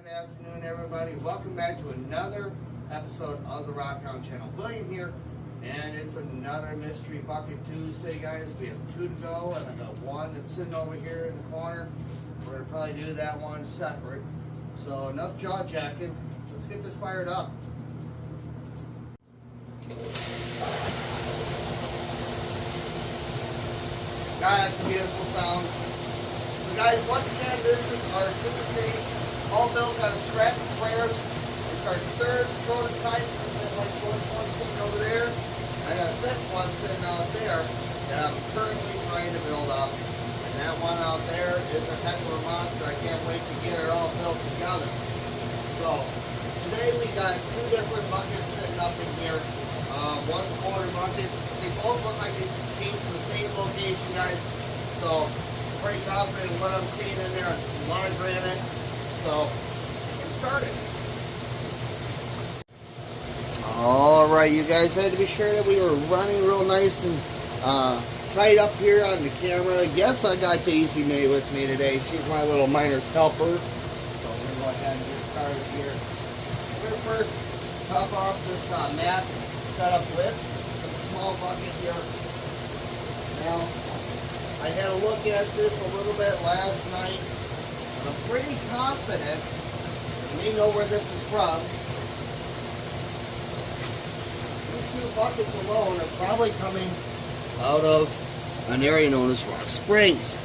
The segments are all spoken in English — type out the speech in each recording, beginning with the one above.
Good afternoon, everybody. Welcome back to another episode of the Rockhound Channel. William here, and it's another Mystery Bucket Tuesday, guys. We have 2 to go, and I got 1 that's sitting over here in the corner. We're going to probably do that one separate. So, enough jaw jacking. Let's get this fired up. That's a beautiful sound. So, guys, once again, this is our Tuesday. All built out of scrap prayers. It's our 3rd prototype. There's like 4th one sitting over there. I got a 5th one sitting out there that I'm currently trying to build up. And that one out there is a heck of a monster. I can't wait to get it all built together. So today we got 2 different buckets sitting up in here. One's a quarter bucket. They both look like they came from the same location, guys. So pretty confident in what I'm seeing in there. A lot of granite. So, get started. Alright, you guys, I had to be sure that we were running real nice and tight up here on the camera. Yes, I got Daisy May with me today. She's my little miner's helper. So, we're going to go ahead and get started here. We're going to first top off this mat setup with a small bucket here. Now, I had a look at this a little bit last night. I'm pretty confident we know where this is from. These 2 buckets alone are probably coming out of an area known as Rock Springs.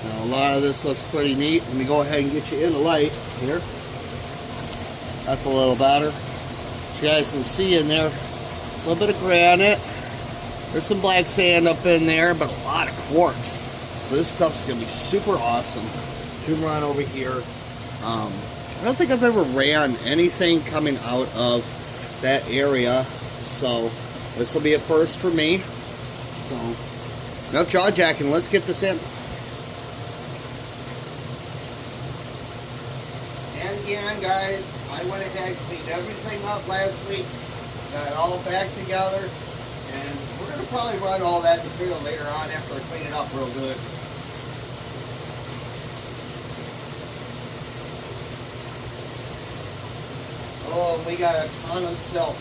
Now, a lot of this looks pretty neat. Let me go ahead and get you in the light here. That's a little better. You guys can see in there a little bit of granite. There's some black sand up in there, but a lot of quartz. So this stuff's going to be super awesome to run over here. I don't think I've ever ran anything coming out of that area, so this will be a first for me. So enough jaw jacking, let's get this in. And again, guys, I went ahead and cleaned everything up last week, got it all back together, and we're going to probably run all that material later on after I clean it up real good. Oh, we got a ton of silk.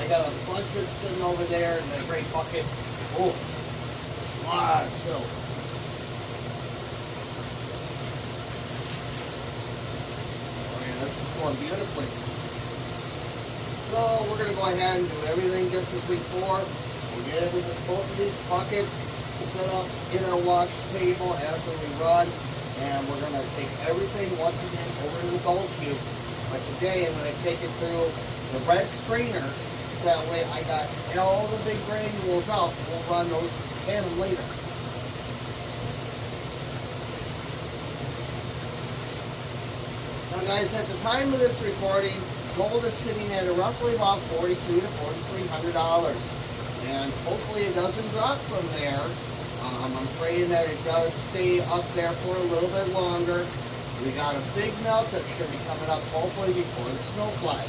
I got a bunch of it sitting over there in the great bucket. Oh, a lot of silk. Oh yeah, this is going beautifully. So we're going to go ahead and do everything just as before. We'll get everything, both of these buckets set up in our wash table after we run. And we're going to take everything once again over to the gold cube. But today I'm going to take it through the red strainer. That way I got all the big granules out. We'll run those in later. Now guys, at the time of this recording, gold is sitting at roughly about $4,200 to $4,300. And hopefully it doesn't drop from there. I'm praying that it does stay up there for a little bit longer. We got a big melt that's going to be coming up hopefully before the snow flies.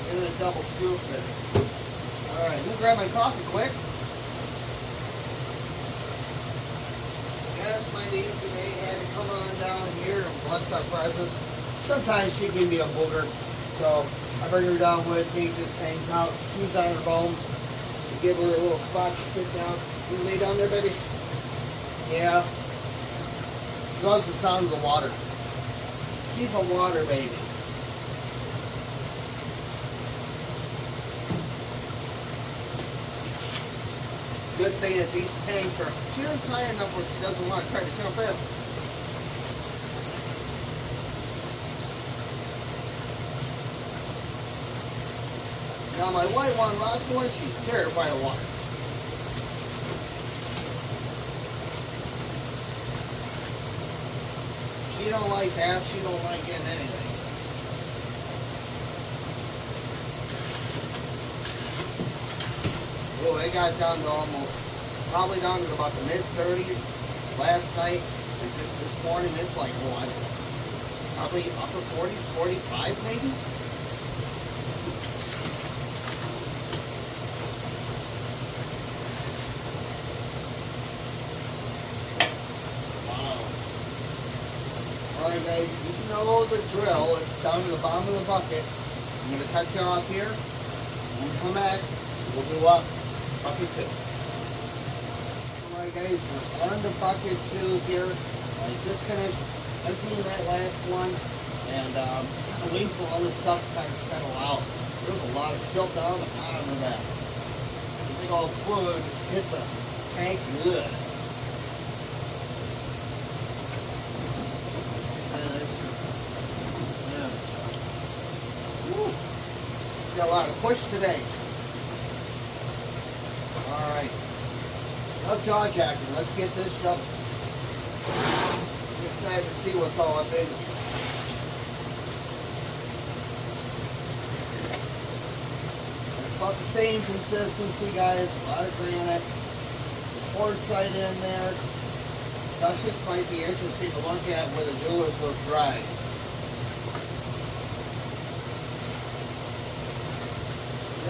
Give it a double scoop there. Alright, I'm going to grab my coffee quick. Yes, my niece May had to come on down here and bless our presence. Sometimes she can be a booger, so I bring her down with me, just hangs out, chews on her bones, give her a little spot to sit down. You lay down there, baby? Yeah. She loves the sound of the water. She's a water baby. Good thing that these tanks are just high enough where she doesn't want to try to jump in. Now my white one, last one, she's terrified of water. She don't like half, she don't like getting anything. Oh, they got down to almost, probably down to about the mid-30s last night. And this morning it's like, what? Probably upper 40s, 45 maybe? Alright guys, you know the drill. It's down to the bottom of the bucket. I'm going to cut you off here. When we come back, we'll do bucket 2. Alright guys, we're on to bucket 2 here. I just finished emptying that last one. And just kind of waiting for all this stuff to kind of settle out. There's a lot of silt down the bottom of that. The big old fluid just hit the tank good. Got a lot of push today. Alright. No jaw jacking. Let's get this shovel. I'm excited to see what's all up in here. It's about the same consistency, guys. A lot of granite. Quartzite in there. That shit might be interesting to look at where the jewelers look dry.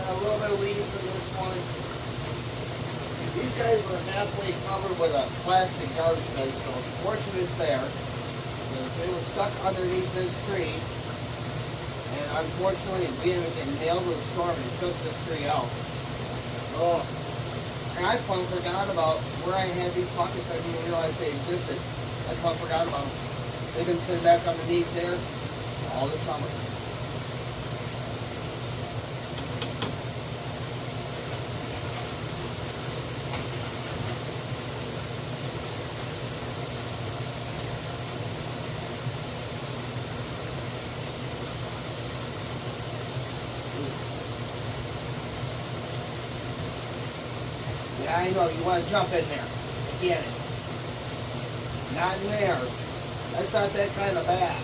A little bit of leaves in this one. These guys were halfway covered with a plastic garbage bag, so unfortunately it's there. It was stuck underneath this tree, and unfortunately it didn't get nailed with a storm and took this tree out. Oh, and I forgot about where I had these buckets. I didn't even realize they existed. I forgot about them. They've been sitting back underneath there all this summer. Yeah, I know, you want to jump in there. I get it. Not in there. That's not that kind of bad.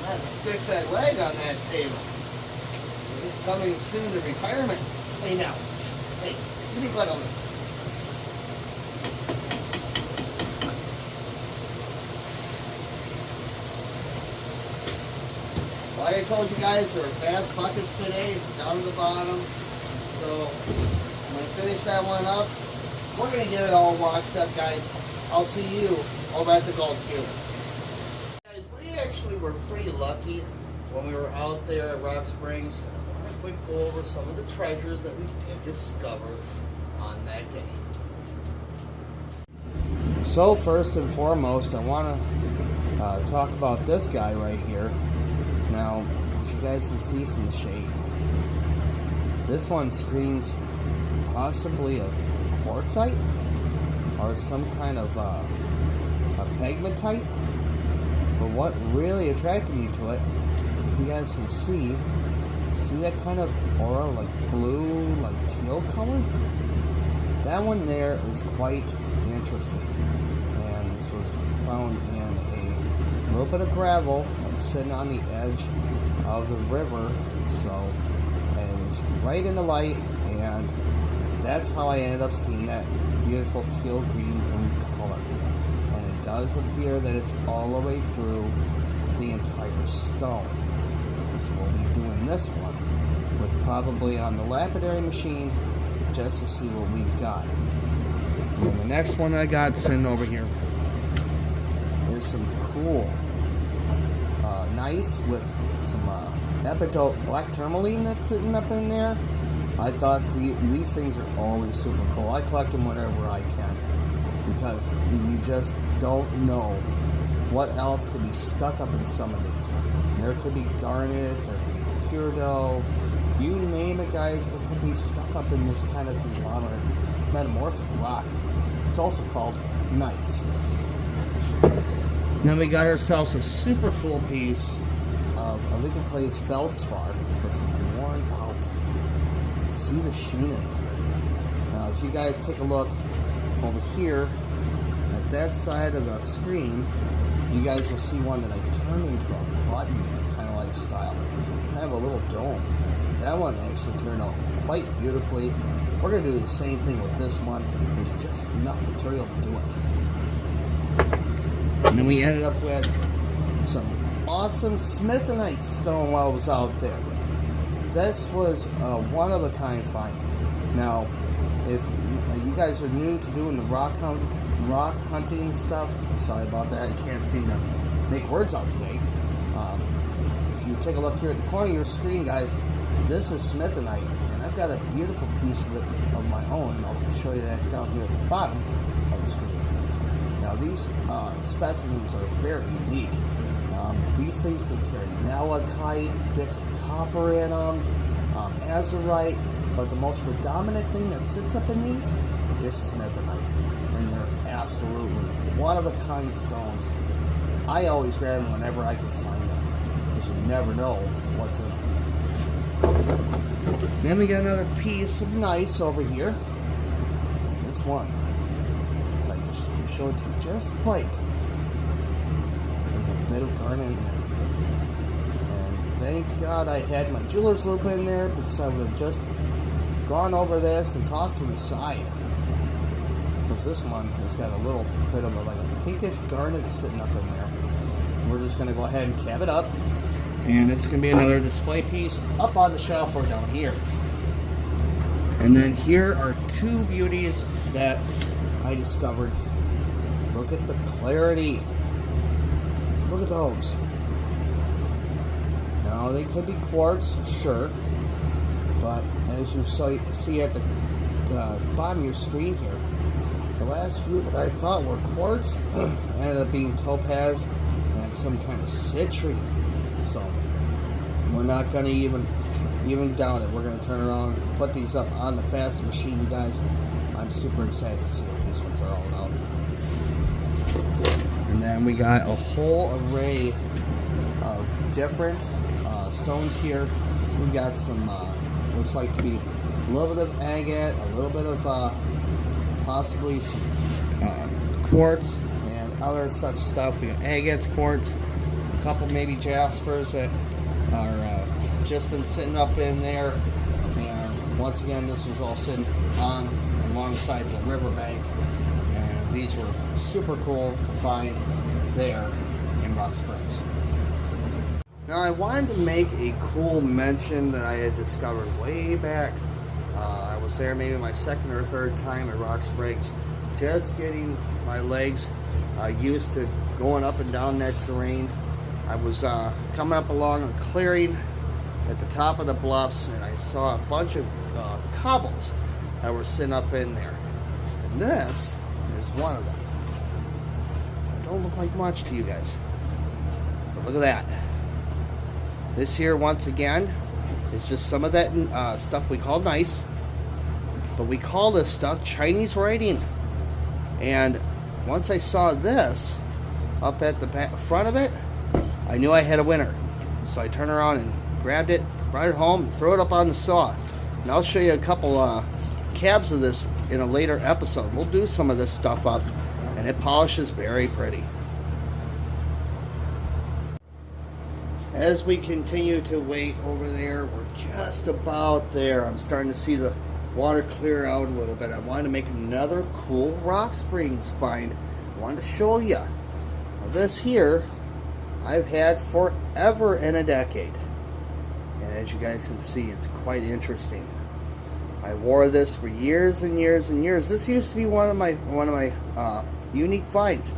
I have to fix that leg on that table. Coming soon to retirement. Hey now. Hey, give me blood on it. Like I told you guys, there were fast buckets today, down to the bottom. So I'm going to finish that one up. We're going to get it all washed up, guys. I'll see you over at the Gold Field. Guys, we actually were pretty lucky when we were out there at Rock Springs. Quick go over some of the treasures that we did discover on that day. So first and foremost, I want to talk about this guy right here. Now, as you guys can see from the shape, this one screams possibly a quartzite or some kind of a pegmatite. But what really attracted me to it, if you guys can see that kind of aura, like blue, like teal color? That one there is quite interesting. And this was found in a little bit of gravel that was sitting on the edge of the river. So it was right in the light, and that's how I ended up seeing that beautiful teal green blue color. And it does appear that it's all the way through the entire stone. So we'll be doing this one with probably on the lapidary machine just to see what we've got. And then the next one I got sitting over here is some cool, nice with some epitope black tourmaline that's sitting up in there. I thought these things are always super cool. I collect them whenever I can because you just don't know what else could be stuck up in some of these. There could be garnet, there could be peridot, you name it, guys, it could be stuck up in this kind of conglomerate metamorphic rock. It's also called gneiss. Then we got ourselves a super cool piece of oligoclase feldspar that's worn out. See the sheen in it. Now, if you guys take a look over here at that side of the screen, you guys will see one that I turned into a button kind of like style. I have a little dome. That one actually turned out quite beautifully. We're going to do the same thing with this one. There's just enough material to do it. And then we ended up with some awesome Smithonite stone while I was out there. This was a one-of-a-kind find. Now, if you guys are new to doing the rock hunting stuff, sorry about that, I can't seem to make words out today. If you take a look here at the corner of your screen, guys, this is Smithonite, and I've got a beautiful piece of it of my own. I'll show you that down here at the bottom of the screen. Now, these specimens are very unique. These things can carry malachite, bits of copper in them, azurite, but the most predominant thing that sits up in these is Smithonite, and they're absolutely one-of-a-kind stones. I always grab them whenever I can find them, because you never know what's in them. Then we got another piece of gneiss over here. This one, if I just show it to you just right, there's a bit of garnet in there. And thank God I had my jeweler's loupe in there, because I would have just gone over this and tossed it aside. Because this one has got a little bit of like a pinkish garnet sitting up in there. We're just going to go ahead and cab it up. And it's going to be another display piece up on the shelf or down here. And then here are two beauties that I discovered. Look at the clarity. Look at those. Now, they could be quartz, sure. But as you see at the bottom of your screen here, the last few that I thought were quartz ended up being topaz and some kind of citrine. So we're not going to even doubt it. We're going to turn around and put these up on the fasten machine, you guys. I'm super excited to see what these ones are all about. And then we got a whole array of different stones here. We got some looks like to be a little bit of agate, a little bit of possibly some quartz and other such stuff. We got agates, quartz, a couple maybe jaspers that are just been sitting up in there. And once again, this was all sitting on alongside the riverbank, and these were super cool to find there in Rock Springs. Now, I wanted to make a cool mention that I had discovered way back. I was there maybe my second or third time at Rock Springs, just getting my legs used to going up and down that terrain. I was coming up along a clearing at the top of the bluffs, and I saw a bunch of cobbles that were sitting up in there. And this is one of them. It don't look like much to you guys, but look at that. This here, once again, is just some of that stuff we call gneiss, but we call this stuff Chinese writing. And once I saw this up at the front of it, I knew I had a winner. So I turned around and grabbed it, brought it home, and threw it up on the saw. And I'll show you a couple cabs of this in a later episode. We'll do some of this stuff up, and it polishes very pretty. As we continue to wait over there, we're just about there. I'm starting to see the water clear out a little bit. I wanted to make another cool Rock Springs find. I wanted to show you. Now, this here, I've had forever and a decade. And as you guys can see, it's quite interesting. I wore this for years and years and years. This used to be one of my unique finds.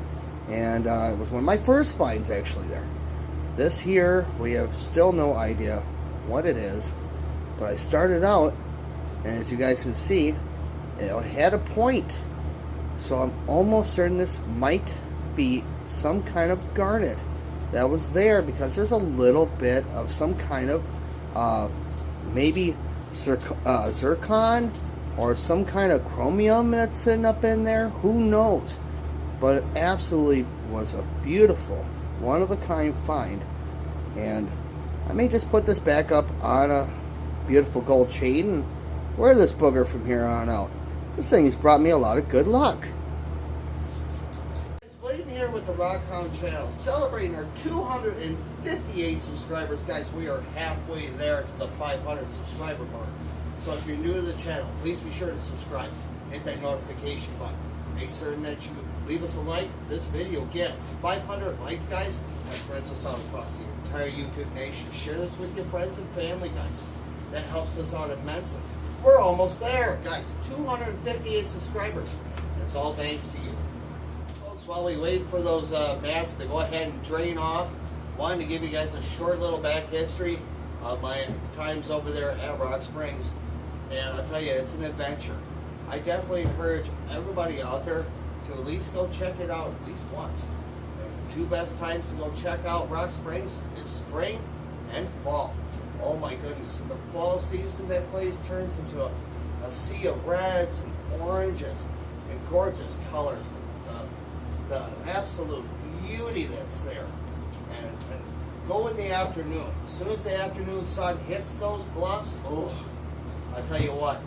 And it was one of my first finds actually there. This here, we have still no idea what it is, but I started out, and as you guys can see, it had a point. So I'm almost certain this might be some kind of garnet that was there, because there's a little bit of some kind of maybe zircon or some kind of chromium that's sitting up in there. Who knows? But it absolutely was a beautiful, one-of-a-kind find. And I may just put this back up on a beautiful gold chain and wear this booger from here on out. This thing has brought me a lot of good luck. It's Bladen here with the Rock Hound channel, celebrating our 258 subscribers. Guys, we are halfway there to the 500 subscriber mark. So if you're new to the channel, please be sure to subscribe. Hit that notification button. Make certain that you leave us a like. This video gets 500 likes, guys. That spreads us out across the entire YouTube nation. Share this with your friends and family, guys. That helps us out immensely. We're almost there, guys. 258 subscribers. It's all thanks to you. Folks, while we wait for those mats to go ahead and drain off, wanted to give you guys a short little back history of my times over there at Rock Springs. And I'll tell you, it's an adventure. I definitely encourage everybody out there to at least go check it out at least once. And the two best times to go check out Rock Springs is spring and fall. Oh my goodness, in the fall season that place turns into a sea of reds and oranges and gorgeous colors. The absolute beauty that's there. And go in the afternoon. As soon as the afternoon sun hits those bluffs, oh, I tell you what,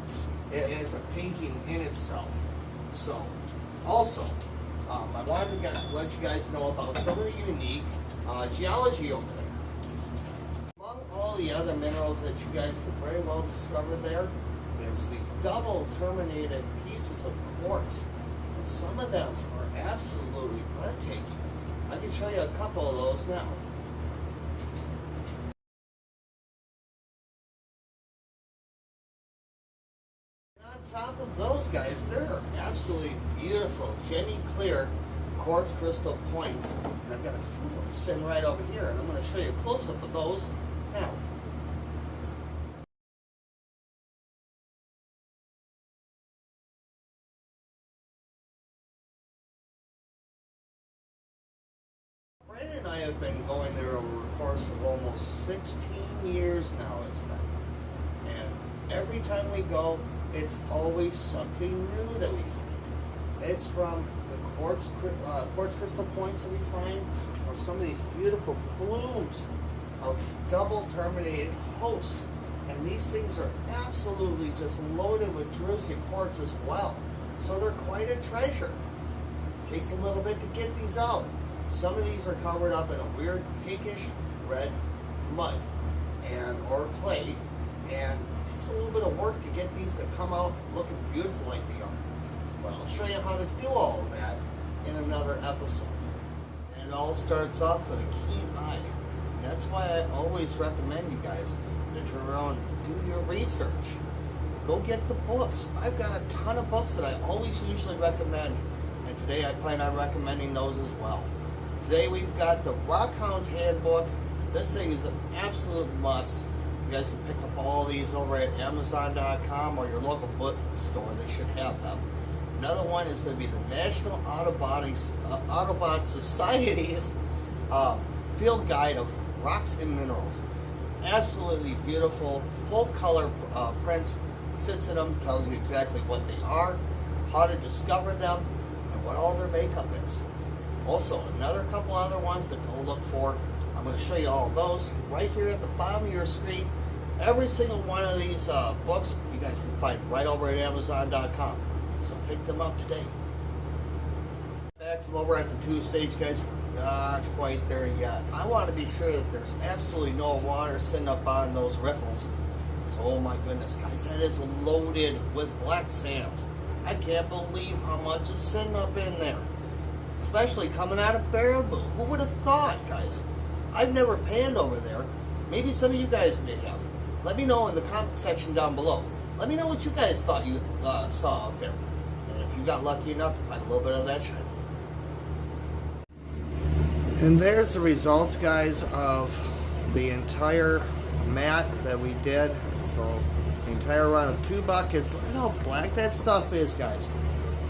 it's a painting in itself. So, also, I wanted to let you guys know about some of the unique geology over there. Among all the other minerals that you guys can very well discover there, there's these double terminated pieces of quartz. And some of them are absolutely breathtaking. I can show you a couple of those now. On top of those guys, they're absolutely beautiful, Jenny clear quartz crystal points. And I've got a few of them sitting right over here, and I'm going to show you a close-up of those now. Brandon and I have been going there over the course of almost 16 years now it's been. And every time we go, it's always something new that we find. It's from the quartz crystal points that we find, or some of these beautiful blooms of double terminated host. And these things are absolutely just loaded with druzy quartz as well. So they're quite a treasure. It takes a little bit to get these out. Some of these are covered up in a weird pinkish red mud or clay, and it takes a little bit of work to get these to come out looking beautiful like they are. But I'll show you how to do all of that in another episode. And it all starts off with a keen eye. And that's why I always recommend you guys to turn around and do your research. Go get the books. I've got a ton of books that I always usually recommend, and today I plan on recommending those as well. Today we've got the Rockhounds Handbook. This thing is an absolute must. You guys can pick up all these over at Amazon.com or your local bookstore. They should have them. Another one is going to be the National Autobot Society's Field Guide of Rocks and Minerals. Absolutely beautiful, full color print. Sits in them, tells you exactly what they are, how to discover them, and what all their makeup is. Also, another couple other ones to go look for. I'm going to show you all of those right here at the bottom of your screen. Every single one of these books you guys can find right over at Amazon.com. So pick them up today. Back from over at the 2-stage, guys. We're not quite there yet. I want to be sure that there's absolutely no water sitting up on those riffles. So, oh my goodness, guys, that is loaded with black sands. I can't believe how much is sitting up in there. Especially coming out of Baraboo. Who would have thought, guys? I've never panned over there. Maybe some of you guys may have. Let me know in the comment section down below. Let me know what you guys thought you saw out there. And if you got lucky enough to find a little bit of that shine. And there's the results, guys, of the entire mat that we did. So, the entire run of 2 buckets. Look at how black that stuff is, guys.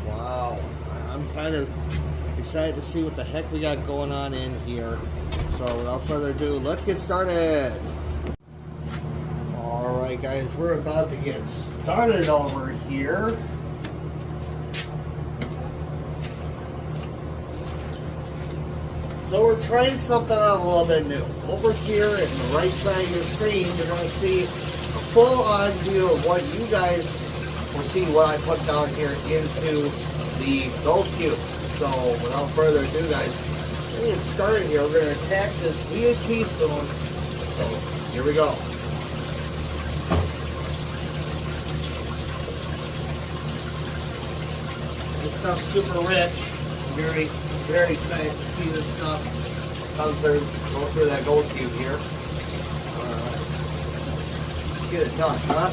Wow. I'm kind of excited to see what the heck we got going on in here. So without further ado, let's get started. Alright guys, we're about to get started over here. So we're trying something out a little bit new. Over here at the right side of your screen, you're going to see a full-on view of what you guys will see what I put down here into the gold cube. So without further ado, guys, let's get started here. We're going to attack this via teaspoon. So here we go. This stuff's super rich. Very, very excited to see this stuff come through, go through that gold cube here. Alright. Let's get it done, huh?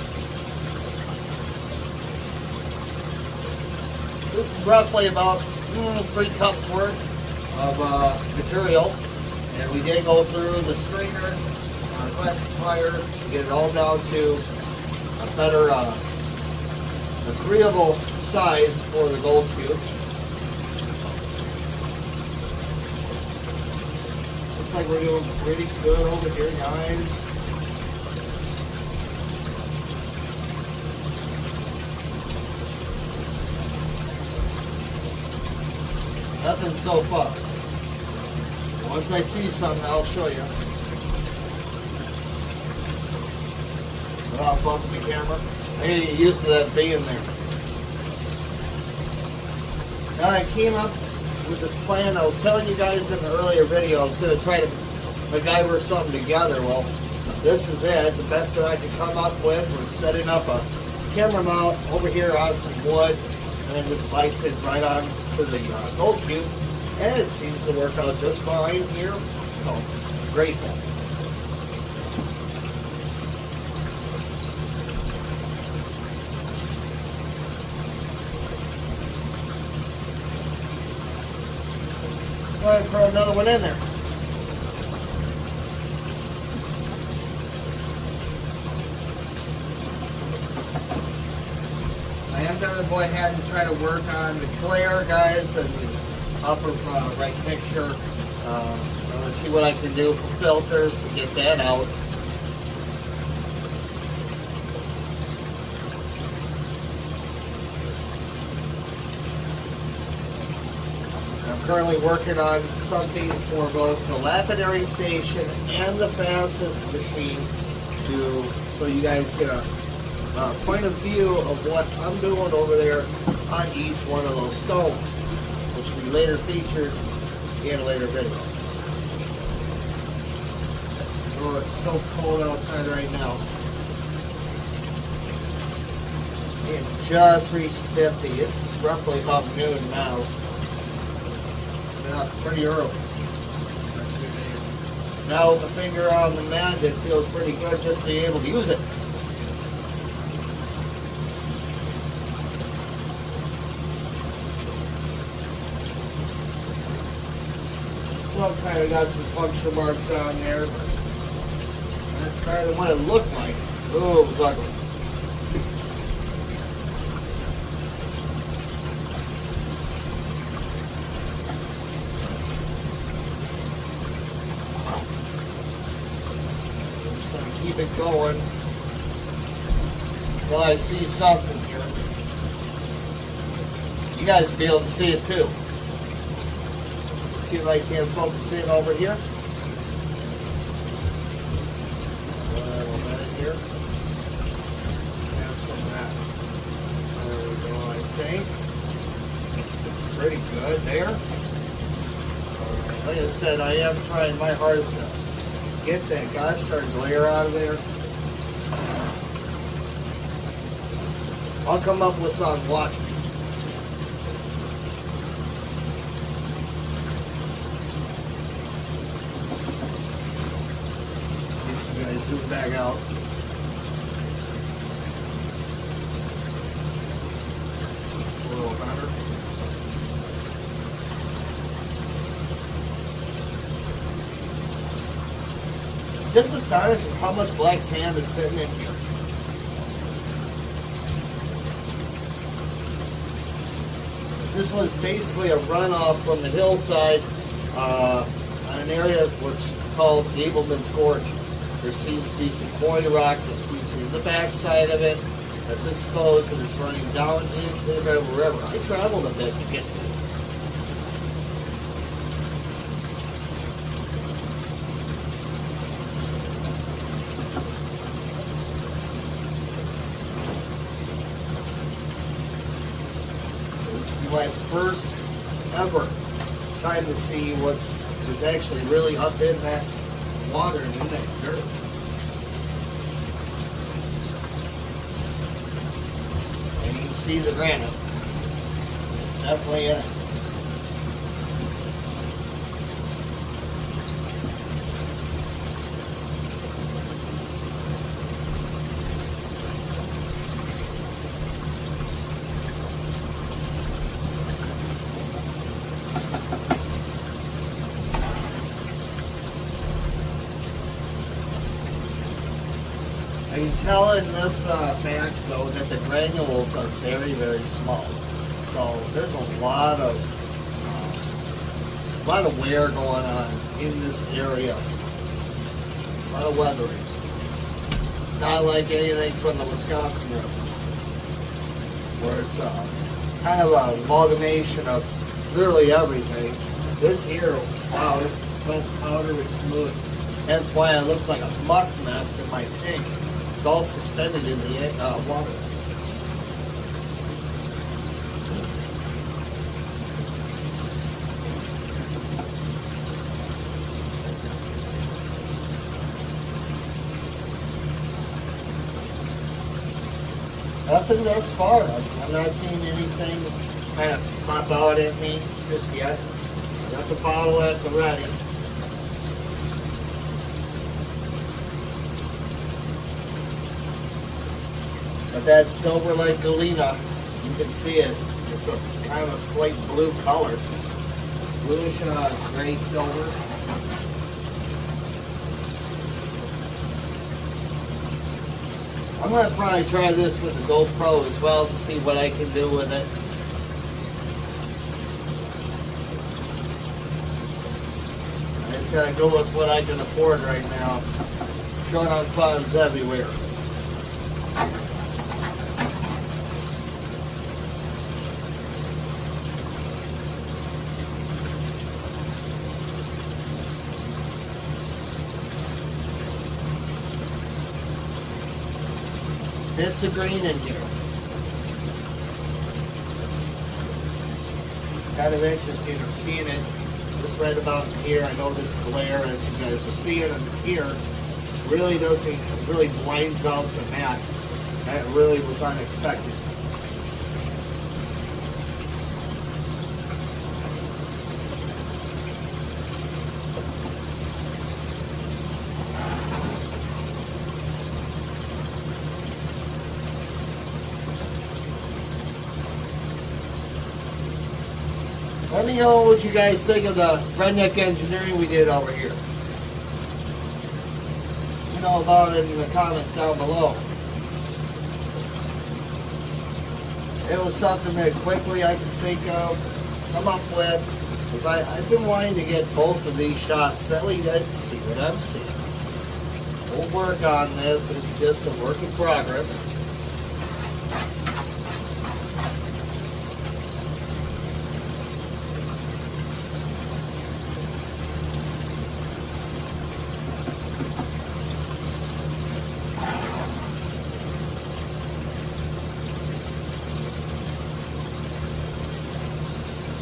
This is roughly about 3 cups worth of material. And we did go through the strainer, classifier, to get it all down to a better, agreeable size for the gold cube. Looks like we're doing pretty good over here, guys. Nothing so far. Once I see something, I'll show you. Without bumping the camera. I need to get used to that being there. Now I came up with this plan. I was telling you guys in the earlier video I was going to try to MacGyver something together. Well, this is it. The best that I could come up with was setting up a camera mount over here on some wood and then just vice it right on to the gold cube. And it seems to work out just fine here. So, grateful. Go ahead and throw another one in there. I am going to go ahead and try to work on the glare, guys, and the upper right picture. I'm going to see what I can do for filters to get that out. I'm currently working on something for both the lapidary station and the facet machine so you guys get a point of view of what I'm doing over there on each one of those stones, which will be later featured in a later video. Oh, it's so cold outside right now. It just reached 50. It's roughly about noon now. Yeah, pretty early. Now with the finger on the mat, it feels pretty good just being able to use it. Still kind of got some puncture marks on there, but that's better than what it looked like. Oh, it was ugly. Just gonna keep it going until I see something here. You guys will be able to see it too. See if I can focus in over here. A little minute here. That's from that. There we go, I think. Pretty good there. Like I said, I am trying my hardest to get that gosh darn glare out of there. I'll come up with something, watch me. Zoom back out. A little better. Just astonished at how much black sand is sitting in here. This was basically a runoff from the hillside on an area which is called Gableman's Gorge. There seems to be some quarry rock that seems to be the backside of it that's exposed and it's running down into the river. I traveled a bit to get to it. This will be my first ever time to see what is actually really up in that water and in that dirt. And you can see the granite. It's definitely in it. I can tell in this batch though that the granules are very, very small. So there's a lot of wear going on in this area. A lot of weathering. It's not like anything from the Wisconsin River, where it's kind of an amalgamation of literally everything. This here, wow, this is so powdery smooth. That's why it looks like a muck mess in my tank. It's all suspended in the water. Nothing thus far. I'm not seeing anything kind of pop out at me just yet. Got the bottle at the ready. But that Silver Lake Galena, you can see it. It's a kind of a slate blue color. Bluish gray silver. I'm going to probably try this with the GoPro as well to see what I can do with it. I just got to go with what I can afford right now. Short on funds everywhere. Bits of green in here. Kind of interesting. I'm seeing it just right about here. I know this glare, as you guys will see it under here, really really blinds out the mat. That really was unexpected. Let me know what you guys think of the redneck engineering we did over here. You know about it in the comments down below. It was something that quickly I could think of, come up with, because I've been wanting to get both of these shots. That way you guys can see what I'm seeing. We'll work on this. It's just a work in progress.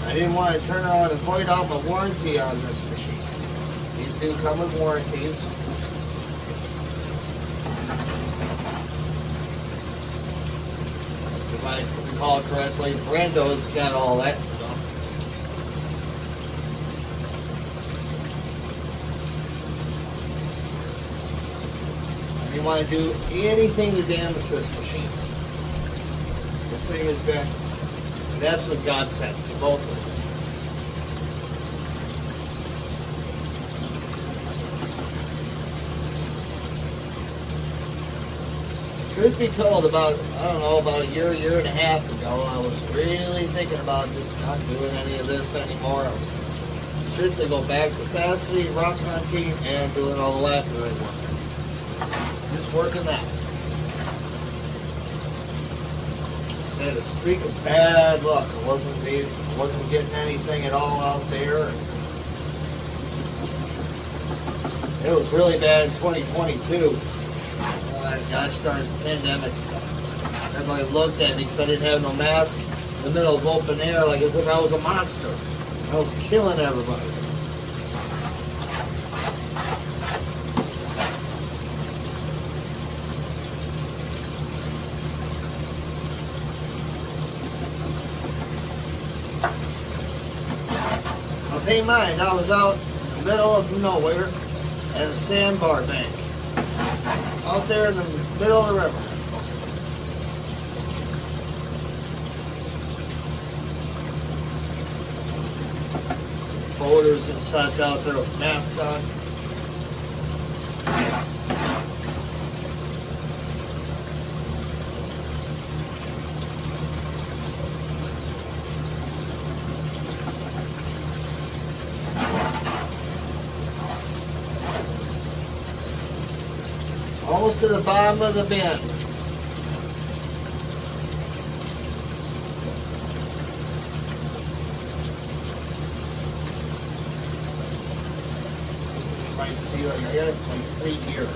I didn't want to turn around and void out my warranty on this machine. These do come with warranties. If I recall correctly, Brando's got all that stuff. I didn't want to do anything to damage this machine. This thing has been an absolute godsend to both of us. Truth be told, about a year and a half ago, I was really thinking about just not doing any of this anymore. I was strictly go back to capacity, rock hunting, and doing all the laughter work. Just working that. I had a streak of bad luck. I wasn't getting anything at all out there. It was really bad in 2022. That gosh darn pandemic stuff. Everybody looked at me because I didn't have no mask in the middle of open air, like as if I was a monster. I was killing everybody. pay mind. I was out in the middle of nowhere at a sandbar bank. Out there in the middle of the river. Boaters and such out there with masks on. Almost to the bottom of the bend. You might see like I got like 3 deer.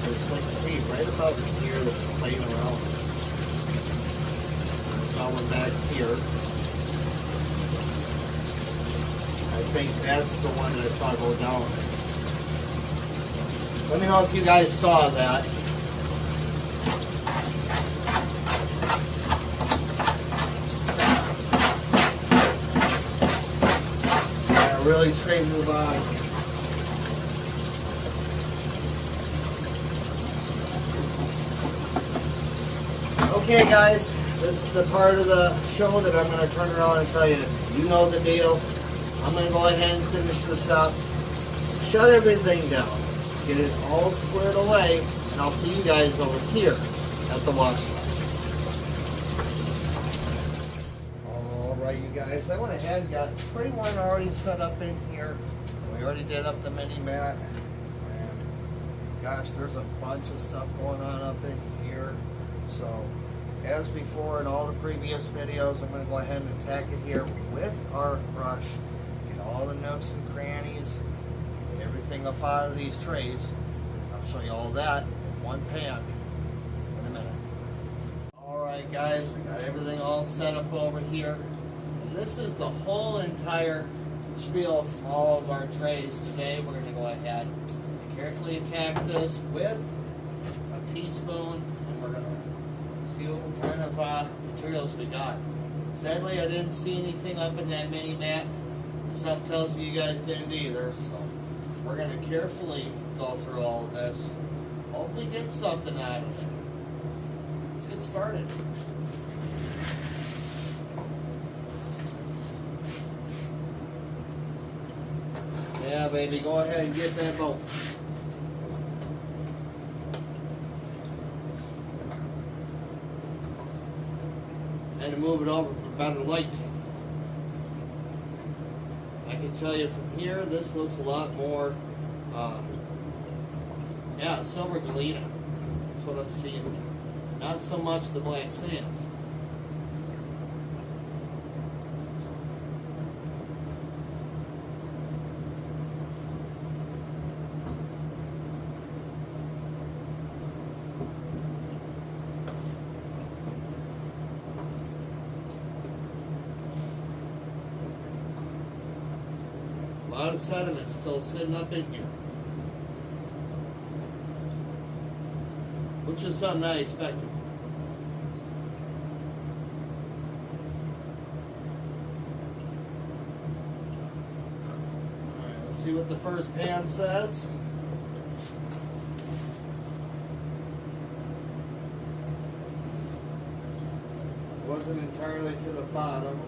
There's like 3 right about here that's playing around. I saw one back here. I think that's the one that I saw go down. Let me know if you guys saw that. Yeah, really straighten the bottom. Okay guys, this is the part of the show that I'm going to turn around and tell you, you know the deal. I'm going to go ahead and finish this up. Shut everything down. Get it all squared away, and I'll see you guys over here at the wash line. Alright you guys, I went ahead and got tray one already set up in here. We already did up the mini mat. And gosh, there's a bunch of stuff going on up in here. So, as before in all the previous videos, I'm going to go ahead and attack it here with our brush. Get all the nooks and crannies. Everything up out of these trays. I'll show you all that in one pan in a minute. Alright guys, we got everything all set up over here. And this is the whole entire spiel from all of our trays today. We're going to go ahead and carefully attack this with a teaspoon, and we're going to see what kind of materials we got. Sadly, I didn't see anything up in that mini mat. Something tells me you guys didn't either, so we're going to carefully go through all of this. Hopefully get something out of it. Let's get started. Yeah, baby, go ahead and get that boat. And to move it over for better light. I can tell you from here, this looks a lot more, yeah, silver galena. That's what I'm seeing. Not so much the black sands. A lot of sediment still sitting up in here, which is something I expected. Alright, let's see what the first pan says. It wasn't entirely to the bottom.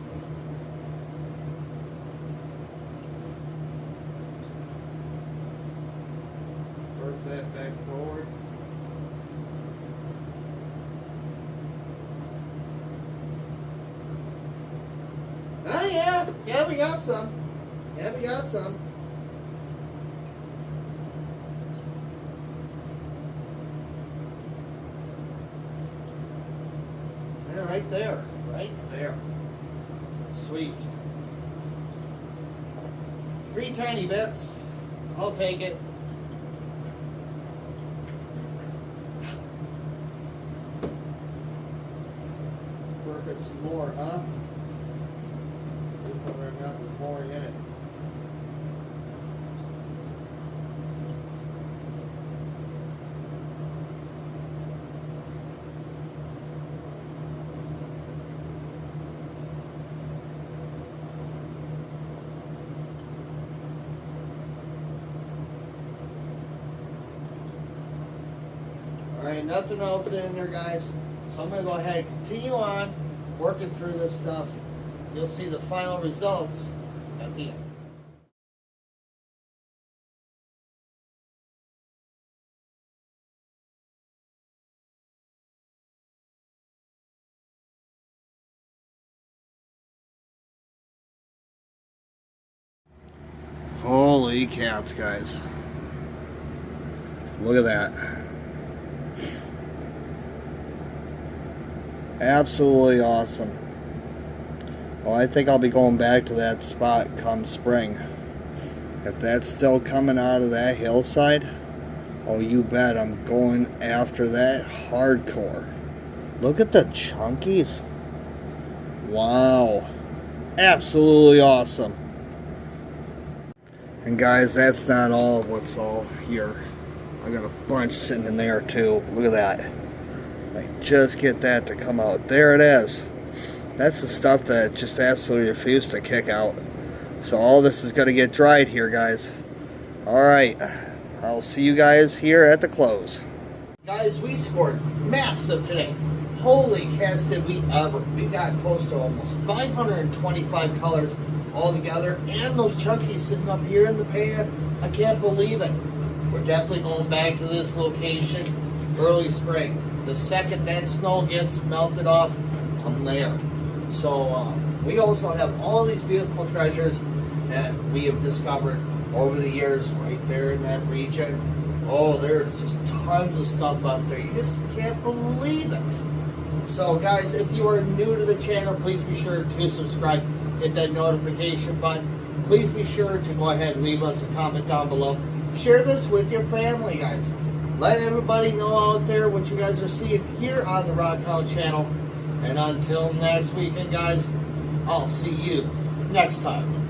That back forward. Oh yeah, we got some. Yeah, we got some. Yeah, right there, right there. Sweet. 3 tiny bits. I'll take it. Work it some more, huh? See whether or not there's more in it. Alright, nothing else in there, guys. So I'm going to go ahead and continue on working through this stuff. You'll see the final results at the end. Holy cats, guys. Look at that. Absolutely awesome. Well, I think I'll be going back to that spot come spring. If that's still coming out of that hillside, oh, you bet I'm going after that hardcore. Look at the chunkies. Wow. Absolutely awesome. And guys, that's not all of what's all here. I got a bunch sitting in there too. Look at that. I just get that to come out. There it is. That's the stuff that just absolutely refused to kick out. So all this is going to get dried here, guys. Alright. I'll see you guys here at the close. Guys, we scored massive today. Holy cats, did we ever. We got close to almost 525 colors all together, and those chunkies sitting up here in the pan. I can't believe it. We're definitely going back to this location early spring. The second that snow gets melted off, I'm there. So we also have all these beautiful treasures that we have discovered over the years right there in that region. Oh, there's just tons of stuff out there. You just can't believe it. So guys, if you are new to the channel, please be sure to subscribe. Hit that notification button. Please be sure to go ahead and leave us a comment down below. Share this with your family, guys. Let everybody know out there what you guys are seeing here on the Rock Hound channel. And until next weekend, guys, I'll see you next time.